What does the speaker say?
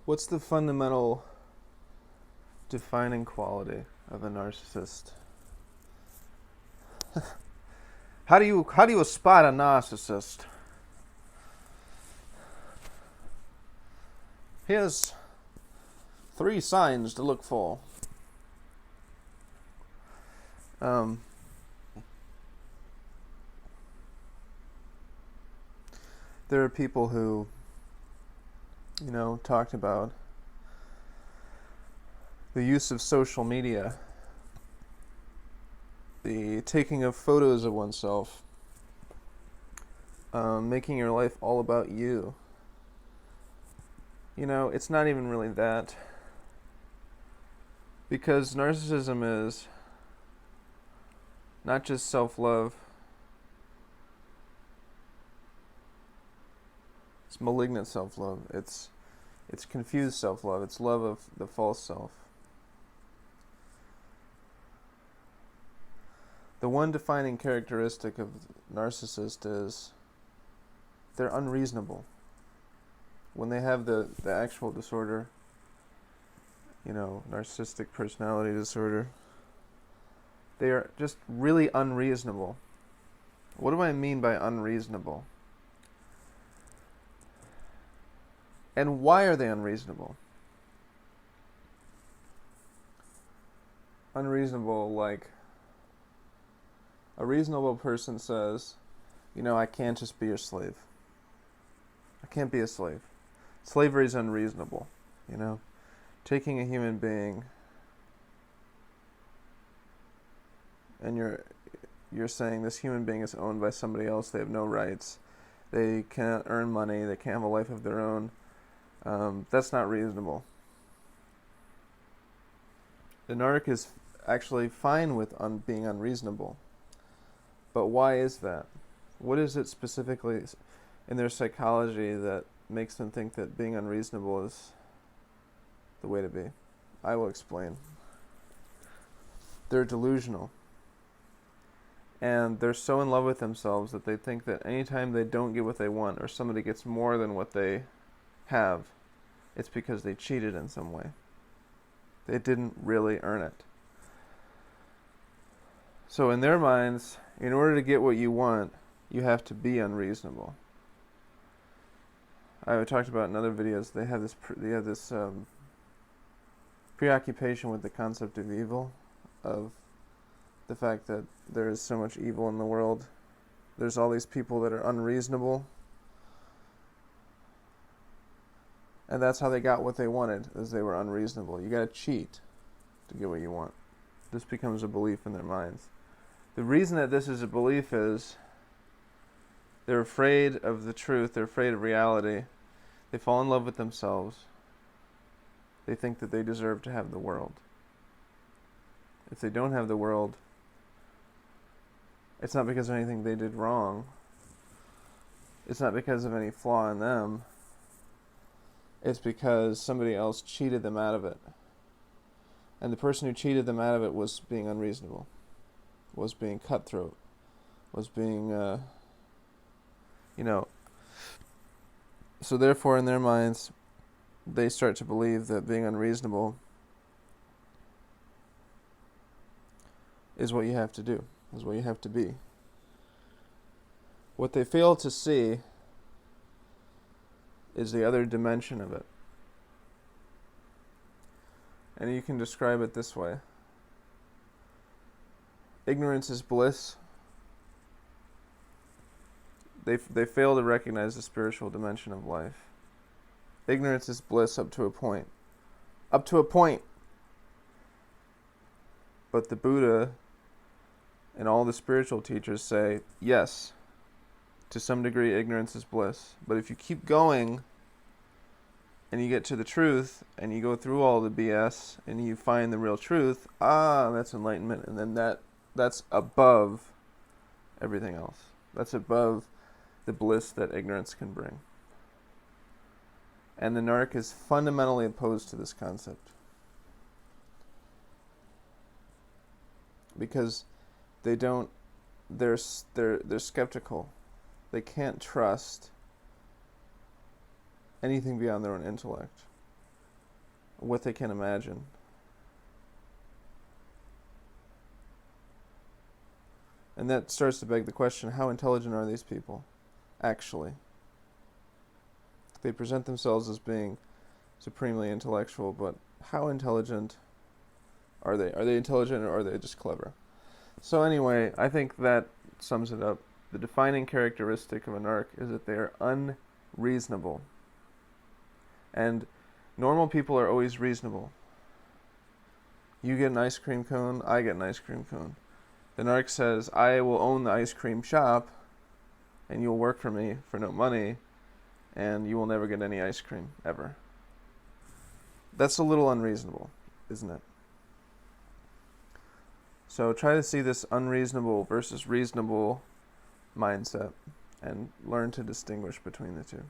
What's the fundamental defining quality of a narcissist? How do you spot a narcissist? Here's 3 signs to look for. There are people who, talked about the use of social media, the taking of photos of oneself, making your life all about you. It's not even really that. Because narcissism is not just self-love, it's malignant self-love, it's confused self-love, it's love of the false self. The one defining characteristic of narcissist is they're unreasonable. When they have the actual disorder, narcissistic personality disorder, they are just really unreasonable. What do I mean by unreasonable? And why are they unreasonable? Unreasonable, like a reasonable person says, I can't just be your slave. I can't be a slave. Slavery is unreasonable, Taking a human being and you're saying this human being is owned by somebody else, they have no rights, they can't earn money, they can't have a life of their own. That's not reasonable. The narc is actually fine with being unreasonable. But why is that? What is it specifically in their psychology that makes them think that being unreasonable is the way to be? I will explain. They're delusional. And they're so in love with themselves that they think that anytime they don't get what they want or somebody gets more than what they have, it's because they cheated in some way. They didn't really earn it. So in their minds, in order to get what you want, you have to be unreasonable. I talked about in other videos, they have this preoccupation with the concept of evil, of the fact that there is so much evil in the world. There's all these people that are unreasonable. And that's how they got what they wanted, is they were unreasonable. You gotta cheat to get what you want. This becomes a belief in their minds. The reason that this is a belief is they're afraid of the truth, they're afraid of reality. They fall in love with themselves. They think that they deserve to have the world. If they don't have the world, it's not because of anything they did wrong. It's not because of any flaw in them. It's because somebody else cheated them out of it. And the person who cheated them out of it was being unreasonable, was being cutthroat, was being, So therefore, in their minds, they start to believe that being unreasonable is what you have to do, is what you have to be. What they fail to see is the other dimension of it. And you can describe it this way. Ignorance is bliss. They fail to recognize the spiritual dimension of life. Ignorance is bliss up to a point. Up to a point. But the Buddha and all the spiritual teachers say, yes, to some degree ignorance is bliss. But if you keep going and you get to the truth and you go through all the BS and you find the real truth, that's enlightenment. And then that's above everything else. That's above the bliss that ignorance can bring. And the narc is fundamentally opposed to this concept. Because they're skeptical. They can't trust anything beyond their own intellect. what they can imagine. And that starts to beg the question, how intelligent are these people, actually? They present themselves as being supremely intellectual, but how intelligent are they? Are they intelligent or are they just clever? So anyway, I think that sums it up. The defining characteristic of a narc is that they are unreasonable. And normal people are always reasonable. You get an ice cream cone, I get an ice cream cone. The narc says, I will own the ice cream shop, and you'll work for me for no money, and you will never get any ice cream, ever. That's a little unreasonable, isn't it? So try to see this unreasonable versus reasonable mindset and learn to distinguish between the two.